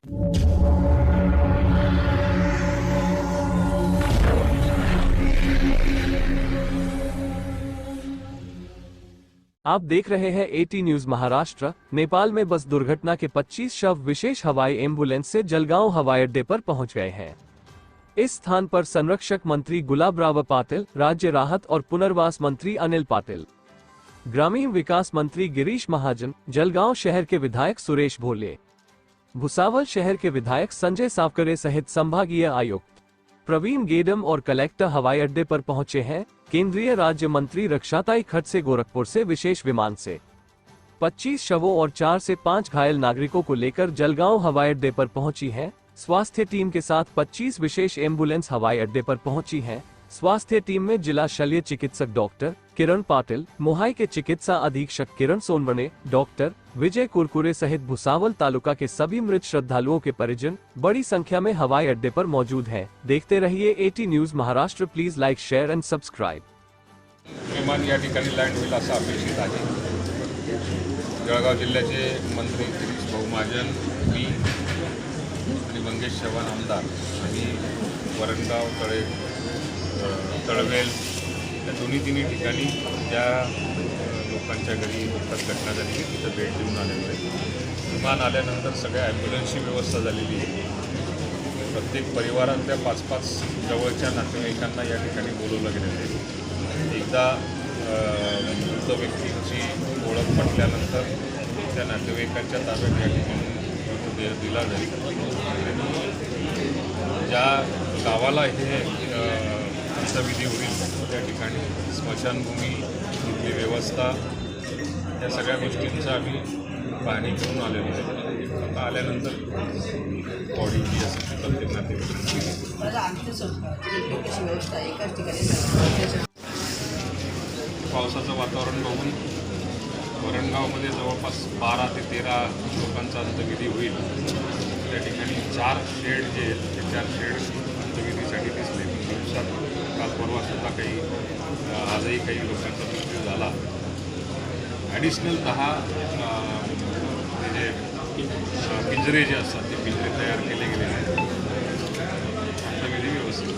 आप देख रहे हैं एटी न्यूज महाराष्ट्र। नेपाल में बस दुर्घटना के 25 शव विशेष हवाई एम्बुलेंस से जलगांव हवाई अड्डे पर पहुंच गए हैं। इस स्थान पर संरक्षक मंत्री गुलाबराव पाटिल, राज्य राहत और पुनर्वास मंत्री अनिल पाटिल, ग्रामीण विकास मंत्री गिरीश महाजन, जलगांव शहर के विधायक सुरेश भोले, भुसावल शहर के विधायक संजय सावकरे सहित संभागीय आयुक्त प्रवीण गेडम और कलेक्टर हवाई अड्डे पर पहुंचे हैं। केंद्रीय राज्य मंत्री रक्षाताई खडसे गोरखपुर से विशेष विमान से 25 शवों और 4 से 5 घायल नागरिकों को लेकर जलगांव हवाई अड्डे पर पहुंची है। स्वास्थ्य टीम के साथ 25 विशेष एम्बुलेंस हवाई अड्डे पर पहुंची है। स्वास्थ्य टीम में जिला शल्य चिकित्सक डॉक्टर किरण पाटिल, मोहाई के चिकित्सा अधीक्षक किरण सोनवणे, डॉक्टर विजय कुरकुरे सहित भुसावल तालुका के सभी मृत श्रद्धालुओं के परिजन बड़ी संख्या में हवाई अड्डे पर मौजूद हैं। देखते रहिए eighty news Maharashtra. Please like, share end subscribe. विमान या ठिकाणी लँड होईल असं अपेक्षित आहे। जळगाव जिल्ह्याचे मंत्री गिरीश भाऊ महाजन, मी आणि मंगेश चव्हाण आमदार आणि वरणगाव तळवेल या तिन्ही ठिकाणी ज्या लोकांच्या घरी दुःखद घटना झाली तिथं भेट देऊन आलेलो आहे। विमान आल्यानंतर सगळ्या ॲम्ब्युलन्सची व्यवस्था झालेली आहे। प्रत्येक परिवारातल्या 5-5 जवळच्या नातेवाईकांना या ठिकाणी बोलवलं गेलेलं आहे। एकदा मृत व्यक्तींची ओळख पटल्यानंतर त्या नातेवाईकांच्या ताब्यात या ठिकाणी दिला जाईल आणि ज्या गावाला हे अंत्यविधी होईल त्या ठिकाणी स्मशानभूमी, तिथली व्यवस्था या सगळ्या गोष्टींचं आम्ही पाहणी करून आलेलो आहे। आता आल्यानंतर बॉडी जी असेल ती प्रत्येक नातेवाईक पावसाचं वातावरण बघून वरणगावमध्ये जवळपास 12 ते 13 लोकांचा अंत्यविधी होईल। त्या ठिकाणी 4 शेड जे आहेत ते 4 शेड अंत्यविधीसाठी दिसले। दिवसात काल परवा सुद्धा काही आजही काही लोकांचा मृत्यू झाला। ॲडिशनल 10 जे पिंजरे जे असतात ते पिंजरे तयार केले गेलेले आहेत। अंत्यविधी व्यवस्थित